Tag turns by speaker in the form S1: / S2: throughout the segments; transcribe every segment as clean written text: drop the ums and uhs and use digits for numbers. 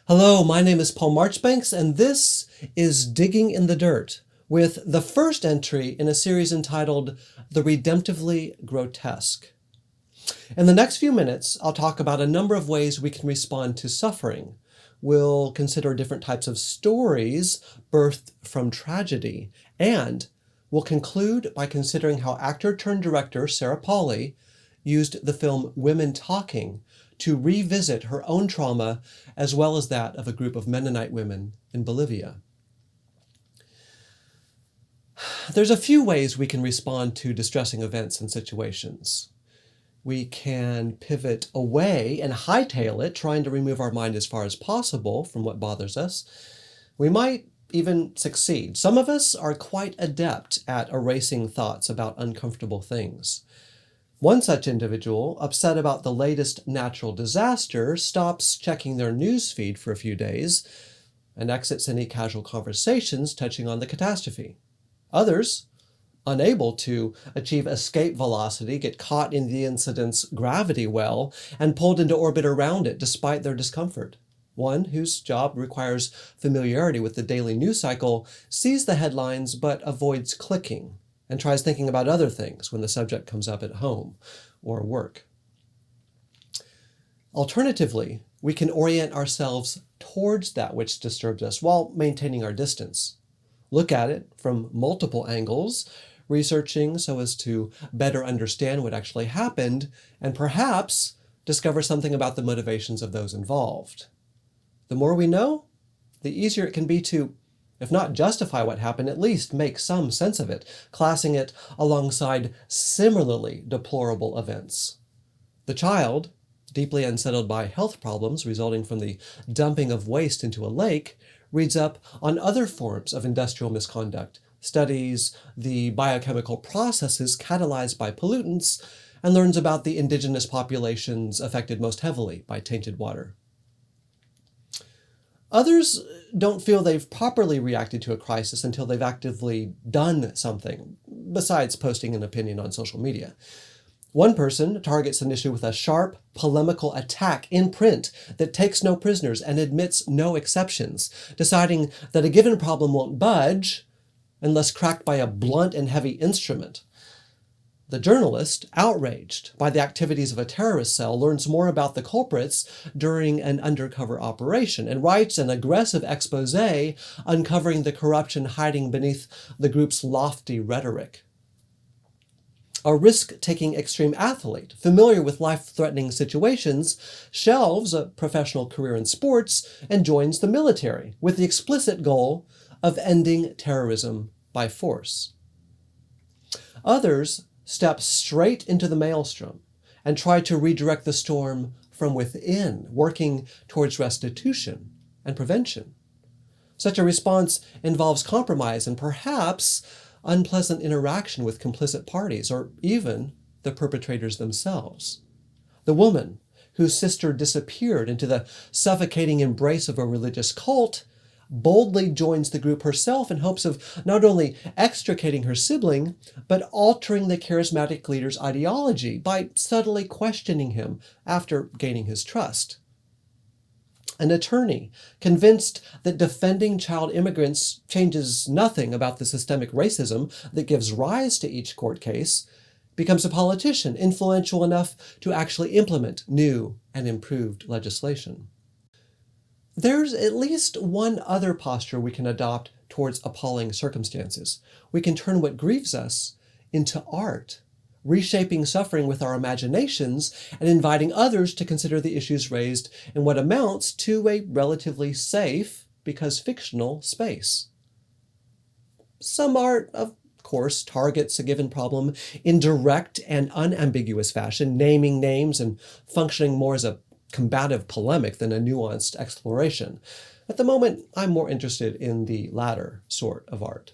S1: Hello, my name is Paul Marchbanks, and this is Digging in the Dirt, with the first entry in a series entitled The Redemptively Grotesque. In the next few minutes, I'll talk about a number of ways we can respond to suffering. We'll consider different types of stories birthed from tragedy, and we'll conclude by considering how actor-turned-director Sarah Polley used the film Women Talking to revisit her own trauma as well as that of a group of Mennonite women in Bolivia. There's a few ways we can respond to distressing events and situations. We can pivot away and hightail it, trying to remove our mind as far as possible from what bothers us. We might even succeed. Some of us are quite adept at erasing thoughts about uncomfortable things. One such individual, upset about the latest natural disaster, stops checking their news feed for a few days and exits any casual conversations touching on the catastrophe. Others, unable to achieve escape velocity, get caught in the incident's gravity well and pulled into orbit around it despite their discomfort. One, whose job requires familiarity with the daily news cycle, sees the headlines but avoids clicking and tries thinking about other things when the subject comes up at home or work. Alternatively, we can orient ourselves towards that which disturbs us while maintaining our distance. Look at it from multiple angles, researching so as to better understand what actually happened, and perhaps discover something about the motivations of those involved. The more we know, the easier it can be to, if not justify what happened, at least make some sense of it, classing it alongside similarly deplorable events. The child, deeply unsettled by health problems resulting from the dumping of waste into a lake, reads up on other forms of industrial misconduct, studies the biochemical processes catalyzed by pollutants, and learns about the indigenous populations affected most heavily by tainted water. Others don't feel they've properly reacted to a crisis until they've actively done something, besides posting an opinion on social media. One person targets an issue with a sharp, polemical attack in print that takes no prisoners and admits no exceptions, deciding that a given problem won't budge unless cracked by a blunt and heavy instrument. The journalist, outraged by the activities of a terrorist cell, learns more about the culprits during an undercover operation and writes an aggressive expose uncovering the corruption hiding beneath the group's lofty rhetoric. A risk-taking extreme athlete, familiar with life-threatening situations, shelves a professional career in sports and joins the military with the explicit goal of ending terrorism by force. Others step straight into the maelstrom and try to redirect the storm from within, working towards restitution and prevention. Such a response involves compromise and perhaps unpleasant interaction with complicit parties or even the perpetrators themselves. The woman whose sister disappeared into the suffocating embrace of a religious cult boldly joins the group herself in hopes of not only extricating her sibling, but altering the charismatic leader's ideology by subtly questioning him after gaining his trust. An attorney, convinced that defending child immigrants changes nothing about the systemic racism that gives rise to each court case, becomes a politician influential enough to actually implement new and improved legislation. There's at least one other posture we can adopt towards appalling circumstances. We can turn what grieves us into art, reshaping suffering with our imaginations and inviting others to consider the issues raised in what amounts to a relatively safe, because fictional, space. Some art, of course, targets a given problem in direct and unambiguous fashion, naming names and functioning more as a combative polemic than a nuanced exploration. At the moment, I'm more interested in the latter sort of art.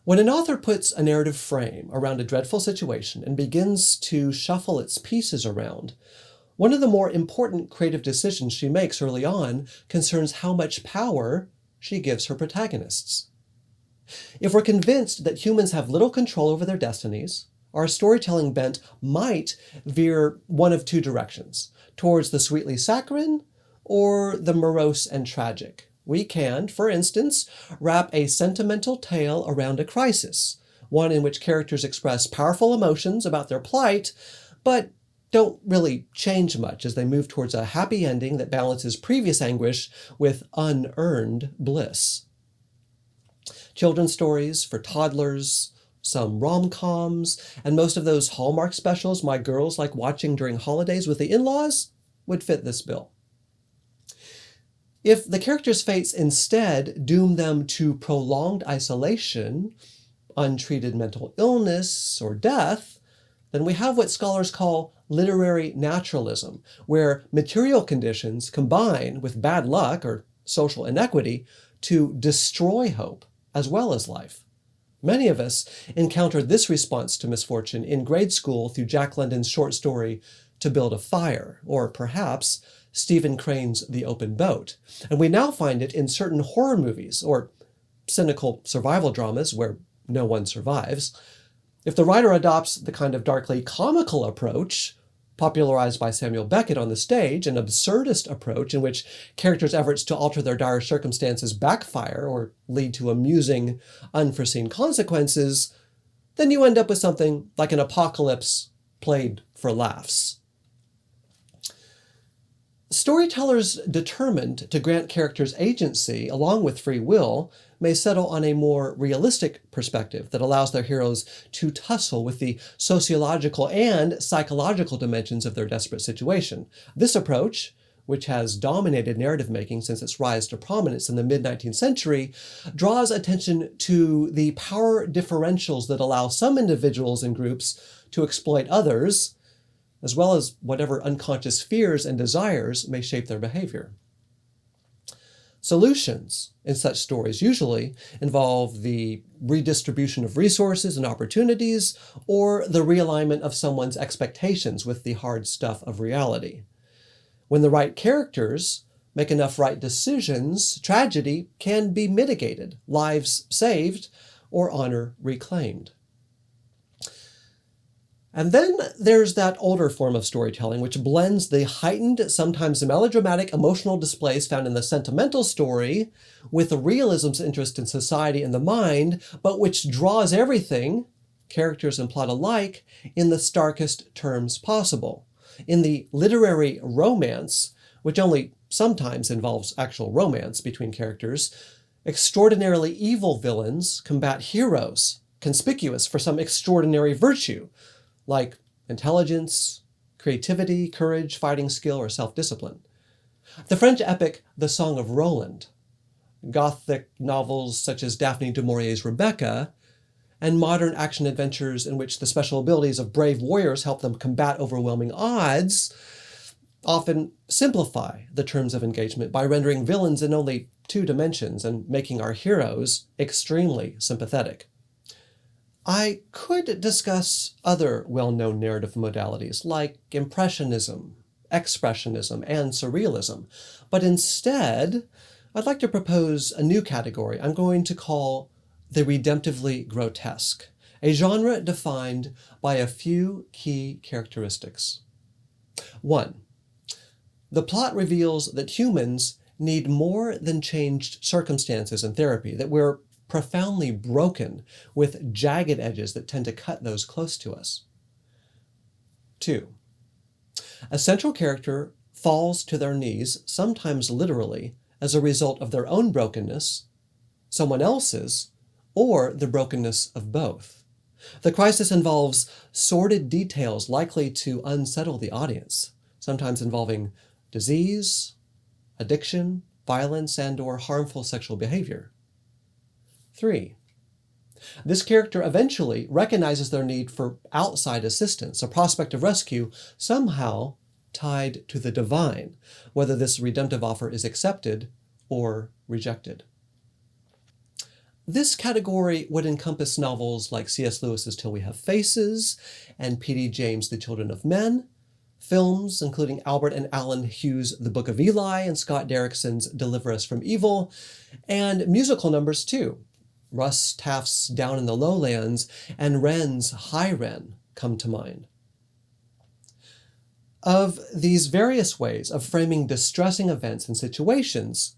S1: When an author puts a narrative frame around a dreadful situation and begins to shuffle its pieces around, one of the more important creative decisions she makes early on concerns how much power she gives her protagonists. If we're convinced that humans have little control over their destinies, our storytelling bent might veer one of two directions, towards the sweetly saccharine or the morose and tragic. We can, for instance, wrap a sentimental tale around a crisis, one in which characters express powerful emotions about their plight, but don't really change much as they move towards a happy ending that balances previous anguish with unearned bliss. Children's stories for toddlers, some rom-coms, and most of those Hallmark specials my girls like watching during holidays with the in-laws would fit this bill. If the characters' fates instead doom them to prolonged isolation, untreated mental illness, or death, then we have what scholars call literary naturalism, where material conditions combine with bad luck or social inequity to destroy hope as well as life. Many of us encountered this response to misfortune in grade school through Jack London's short story To Build a Fire, or perhaps Stephen Crane's The Open Boat. And we now find it in certain horror movies or cynical survival dramas where no one survives. If the writer adopts the kind of darkly comical approach popularized by Samuel Beckett on the stage, an absurdist approach in which characters' efforts to alter their dire circumstances backfire or lead to amusing, unforeseen consequences, then you end up with something like an apocalypse played for laughs. Storytellers determined to grant characters agency along with free will may settle on a more realistic perspective that allows their heroes to tussle with the sociological and psychological dimensions of their desperate situation. This approach, which has dominated narrative making since its rise to prominence in the mid-19th century, draws attention to the power differentials that allow some individuals and groups to exploit others, as well as whatever unconscious fears and desires may shape their behavior. Solutions in such stories usually involve the redistribution of resources and opportunities, or the realignment of someone's expectations with the hard stuff of reality. When the right characters make enough right decisions, tragedy can be mitigated, lives saved, or honor reclaimed. And then there's that older form of storytelling which blends the heightened, sometimes melodramatic emotional displays found in the sentimental story with the realism's interest in society and the mind, but which draws everything, characters and plot alike, in the starkest terms possible. In the literary romance, which only sometimes involves actual romance between characters, extraordinarily evil villains combat heroes, conspicuous for some extraordinary virtue, like intelligence, creativity, courage, fighting skill, or self-discipline. The French epic The Song of Roland, Gothic novels such as Daphne du Maurier's Rebecca, and modern action adventures in which the special abilities of brave warriors help them combat overwhelming odds, often simplify the terms of engagement by rendering villains in only two dimensions and making our heroes extremely sympathetic. I could discuss other well-known narrative modalities like Impressionism, Expressionism, and Surrealism, but instead, I'd like to propose a new category I'm going to call the Redemptively Grotesque, a genre defined by a few key characteristics. 1. The plot reveals that humans need more than changed circumstances and therapy, that we're profoundly broken with jagged edges that tend to cut those close to us. 2. A central character falls to their knees, sometimes literally, as a result of their own brokenness, someone else's, or the brokenness of both. The crisis involves sordid details likely to unsettle the audience, sometimes involving disease, addiction, violence, and/or harmful sexual behavior. 3. This character eventually recognizes their need for outside assistance, a prospect of rescue somehow tied to the divine, whether this redemptive offer is accepted or rejected. This category would encompass novels like C.S. Lewis's Till We Have Faces and P.D. James' The Children of Men, films including Albert and Alan Hughes' The Book of Eli and Scott Derrickson's Deliver Us from Evil, and musical numbers too. Russ Taft's Down in the Lowlands and Wren's High Wren come to mind. Of these various ways of framing distressing events and situations,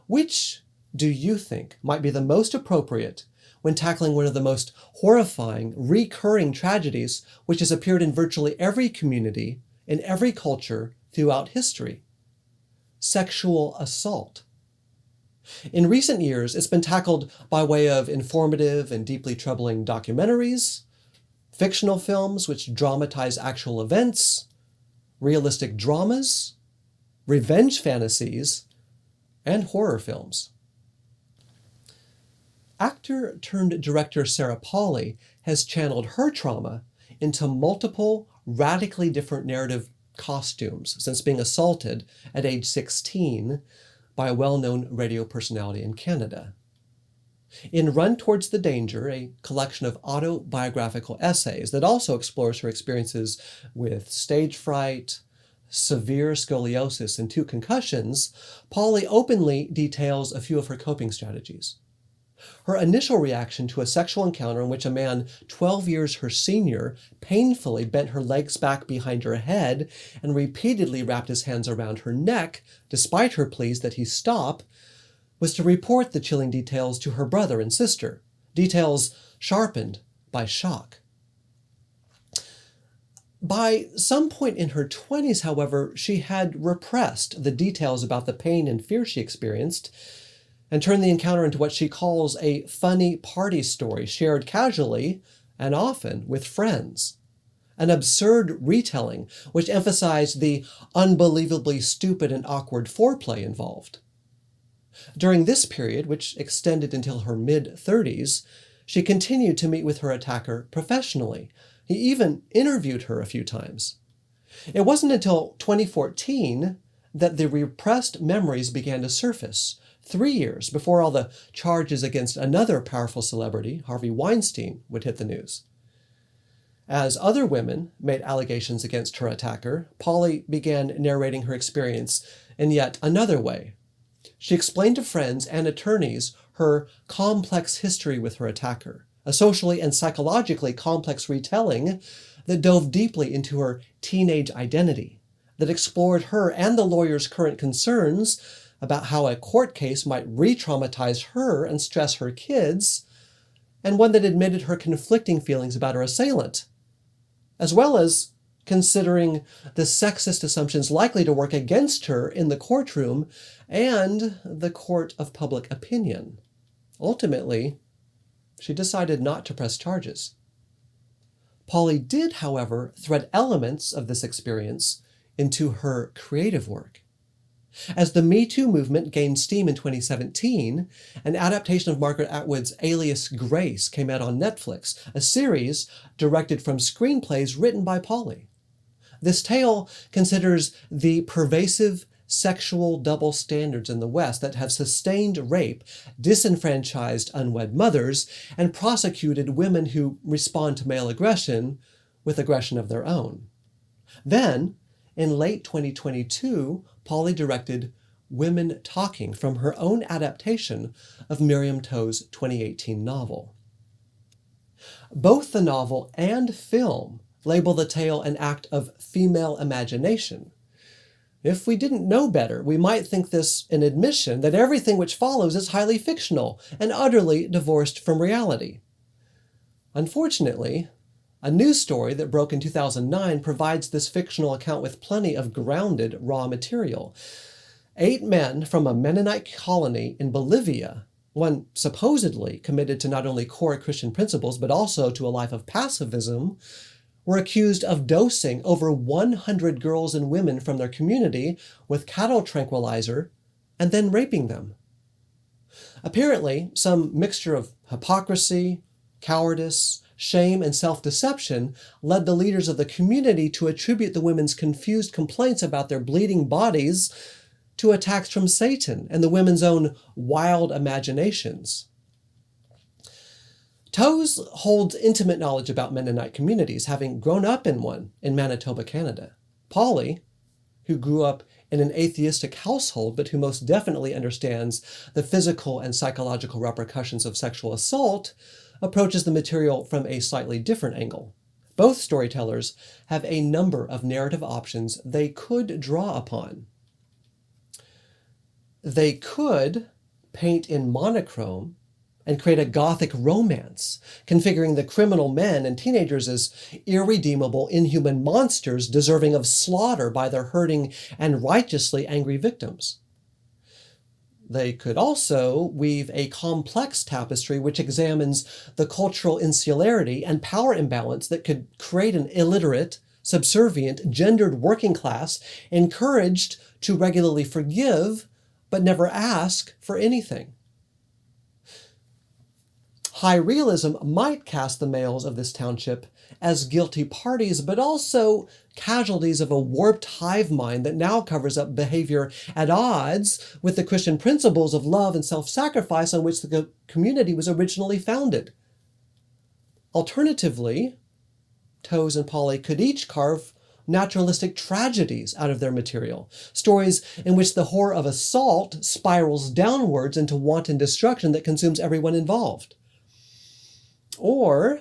S1: which do you think might be the most appropriate when tackling one of the most horrifying, recurring tragedies which has appeared in virtually every community, in every culture throughout history? Sexual assault. In recent years, it's been tackled by way of informative and deeply troubling documentaries, fictional films which dramatize actual events, realistic dramas, revenge fantasies, and horror films. Actor turned director Sarah Polley has channeled her trauma into multiple, radically different narrative costumes since being assaulted at age 16 by a well-known radio personality in Canada. In Run Towards the Danger, a collection of autobiographical essays that also explores her experiences with stage fright, severe scoliosis, and 2 concussions, Polley openly details a few of her coping strategies. Her initial reaction to a sexual encounter in which a man 12 years her senior painfully bent her legs back behind her head and repeatedly wrapped his hands around her neck, despite her pleas that he stop, was to report the chilling details to her brother and sister, details sharpened by shock. By some point in her 20s, however, she had repressed the details about the pain and fear she experienced and turned the encounter into what she calls a funny party story shared casually and often with friends. An absurd retelling which emphasized the unbelievably stupid and awkward foreplay involved. During this period, which extended until her mid-30s, she continued to meet with her attacker professionally. He even interviewed her a few times. It wasn't until 2014 that the repressed memories began to surface, 3 years before all the charges against another powerful celebrity, Harvey Weinstein, would hit the news. As other women made allegations against her attacker, Polley began narrating her experience in yet another way. She explained to friends and attorneys her complex history with her attacker, a socially and psychologically complex retelling that dove deeply into her teenage identity, that explored her and the lawyer's current concerns about how a court case might re-traumatize her and stress her kids, and one that admitted her conflicting feelings about her assailant, as well as considering the sexist assumptions likely to work against her in the courtroom and the court of public opinion. Ultimately, she decided not to press charges. Polley did, however, thread elements of this experience into her creative work. As the Me Too movement gained steam in 2017, an adaptation of Margaret Atwood's Alias Grace came out on Netflix, a series directed from screenplays written by Polley. This tale considers the pervasive sexual double standards in the West that have sustained rape, disenfranchised unwed mothers, and prosecuted women who respond to male aggression with aggression of their own. Then, in late 2022, Polley directed Women Talking from her own adaptation of Miriam Toe's 2018 novel. Both the novel and film label the tale an act of female imagination. If we didn't know better, we might think this an admission that everything which follows is highly fictional and utterly divorced from reality. Unfortunately, a news story that broke in 2009 provides this fictional account with plenty of grounded raw material. 8 men from a Mennonite colony in Bolivia, one supposedly committed to not only core Christian principles but also to a life of pacifism, were accused of dosing over 100 girls and women from their community with cattle tranquilizer and then raping them. Apparently, some mixture of hypocrisy, cowardice, shame, and self-deception led the leaders of the community to attribute the women's confused complaints about their bleeding bodies to attacks from Satan and the women's own wild imaginations. Toes holds intimate knowledge about Mennonite communities, having grown up in one in Manitoba, Canada. Polley, who grew up in an atheistic household but who most definitely understands the physical and psychological repercussions of sexual assault, approaches the material from a slightly different angle. Both storytellers have a number of narrative options they could draw upon. They could paint in monochrome and create a gothic romance, configuring the criminal men and teenagers as irredeemable, inhuman monsters deserving of slaughter by their hurting and righteously angry victims. They could also weave a complex tapestry which examines the cultural insularity and power imbalance that could create an illiterate, subservient, gendered working class encouraged to regularly forgive but never ask for anything. High realism might cast the males of this township as guilty parties, but also casualties of a warped hive mind that now covers up behavior at odds with the Christian principles of love and self-sacrifice on which the community was originally founded. Alternatively, Toes and Polley could each carve naturalistic tragedies out of their material, stories in which the horror of assault spirals downwards into wanton destruction that consumes everyone involved. Or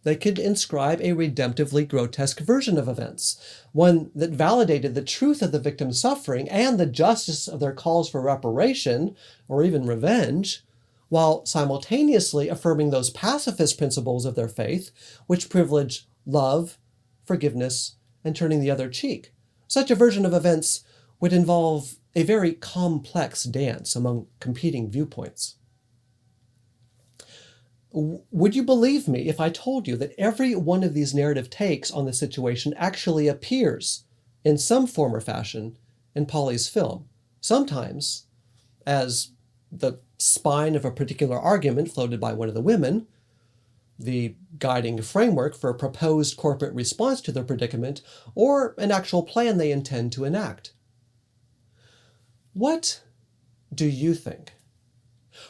S1: they could inscribe a redemptively grotesque version of events, one that validated the truth of the victim's suffering and the justice of their calls for reparation, or even revenge, while simultaneously affirming those pacifist principles of their faith which privilege love, forgiveness, and turning the other cheek. Such a version of events would involve a very complex dance among competing viewpoints. Would you believe me if I told you that every one of these narrative takes on the situation actually appears in some form or fashion in Polley's film, sometimes as the spine of a particular argument floated by one of the women, the guiding framework for a proposed corporate response to their predicament, or an actual plan they intend to enact? What do you think?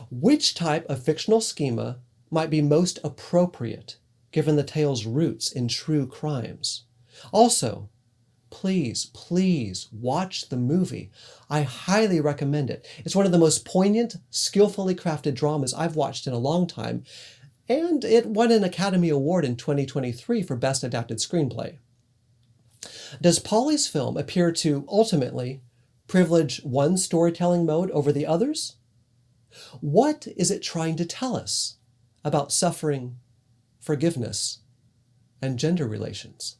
S1: Which type of fictional schema might be most appropriate given the tale's roots in true crimes? Also, please watch the movie. I highly recommend it. It's one of the most poignant, skillfully crafted dramas I've watched in a long time, and it won an Academy Award in 2023 for Best Adapted Screenplay. Does Polley's film appear to ultimately privilege one storytelling mode over the others? What is it trying to tell us about suffering, forgiveness, and gender relations?